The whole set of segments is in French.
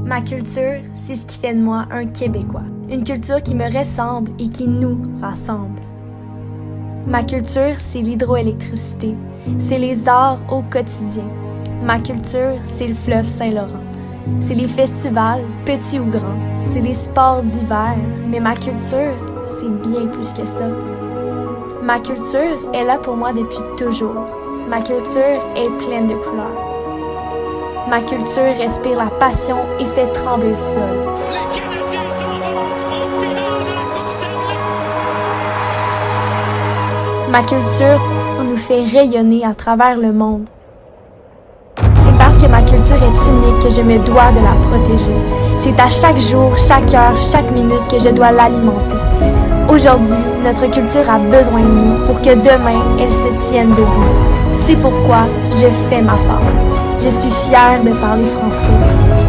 Ma culture, c'est ce qui fait de moi un Québécois. Une culture qui me ressemble et qui nous rassemble. Ma culture, c'est l'hydroélectricité. C'est les arts au quotidien. Ma culture, c'est le fleuve Saint-Laurent. C'est les festivals, petits ou grands. C'est les sports d'hiver. Mais ma culture, c'est bien plus que ça. Ma culture est là pour moi depuis toujours. Ma culture est pleine de couleurs. Ma culture respire la passion et fait trembler le sol. Les Canadiens s'en vont au final de la Coupe Stanley. Ma culture nous fait rayonner à travers le monde. C'est parce que ma culture est unique que je me dois de la protéger. C'est à chaque jour, chaque heure, chaque minute que je dois l'alimenter. Aujourd'hui, notre culture a besoin de nous pour que demain, elle se tienne debout. C'est pourquoi je fais ma part. Je suis fière de parler français,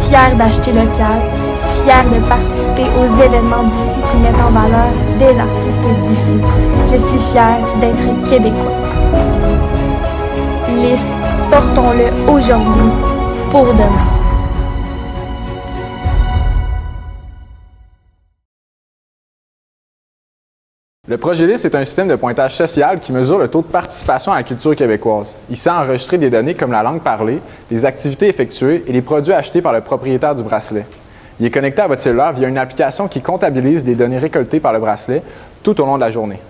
fière d'acheter local, fière de participer aux événements d'ici qui mettent en valeur des artistes d'ici. Je suis fière d'être québécois. LIS, portons-le aujourd'hui pour demain. Le projet LIS est un système de pointage social qui mesure le taux de participation à la culture québécoise. Il sert à enregistrer des données comme la langue parlée, les activités effectuées et les produits achetés par le propriétaire du bracelet. Il est connecté à votre cellulaire via une application qui comptabilise les données récoltées par le bracelet tout au long de la journée.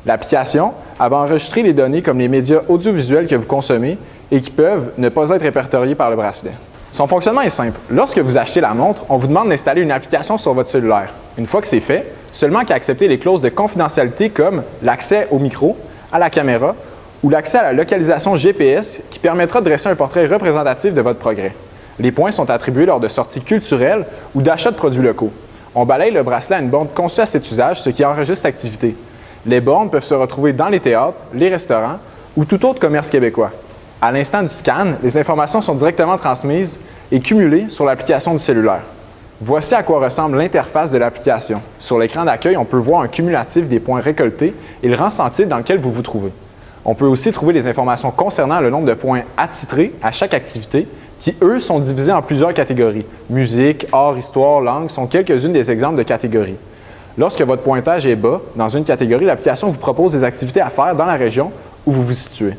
L'application va enregistrer les données comme les médias audiovisuels que vous consommez et qui peuvent ne pas être répertoriés par le bracelet. Son fonctionnement est simple. Lorsque vous achetez la montre, on vous demande d'installer une application sur votre cellulaire. Une fois que c'est fait, seulement qu'à accepter les clauses de confidentialité comme l'accès au micro, à la caméra ou l'accès à la localisation GPS qui permettra de dresser un portrait représentatif de votre progrès. Les points sont attribués lors de sorties culturelles ou d'achats de produits locaux. On balaye le bracelet à une borne conçue à cet usage, ce qui enregistre l'activité. Les bornes peuvent se retrouver dans les théâtres, les restaurants ou tout autre commerce québécois. À l'instant du scan, les informations sont directement transmises et cumulées sur l'application du cellulaire. Voici à quoi ressemble l'interface de l'application. Sur l'écran d'accueil, on peut voir un cumulatif des points récoltés et le rang sentier dans lequel vous vous trouvez. On peut aussi trouver les informations concernant le nombre de points attitrés à chaque activité qui, eux, sont divisés en plusieurs catégories. Musique, art, histoire, langue sont quelques-unes des exemples de catégories. Lorsque votre pointage est bas dans une catégorie, l'application vous propose des activités à faire dans la région où vous vous situez.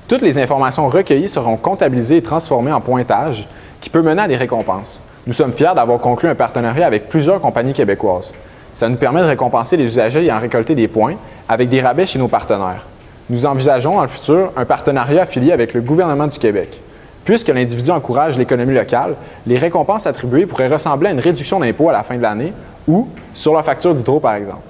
Toutes les informations recueillies seront comptabilisées et transformées en pointage qui peut mener à des récompenses. Nous sommes fiers d'avoir conclu un partenariat avec plusieurs compagnies québécoises. Ça nous permet de récompenser les usagers ayant récolté des points avec des rabais chez nos partenaires. Nous envisageons dans le futur un partenariat affilié avec le gouvernement du Québec. Puisque l'individu encourage l'économie locale, les récompenses attribuées pourraient ressembler à une réduction d'impôt à la fin de l'année ou sur leur facture d'hydro, par exemple.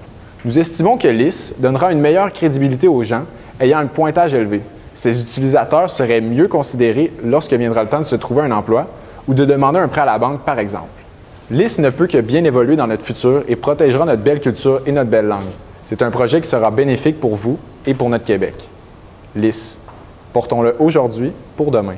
Nous estimons que LIS donnera une meilleure crédibilité aux gens ayant un pointage élevé. Ces utilisateurs seraient mieux considérés lorsque viendra le temps de se trouver un emploi ou de demander un prêt à la banque, par exemple. LIS ne peut que bien évoluer dans notre futur et protégera notre belle culture et notre belle langue. C'est un projet qui sera bénéfique pour vous et pour notre Québec. LIS. Portons-le aujourd'hui pour demain.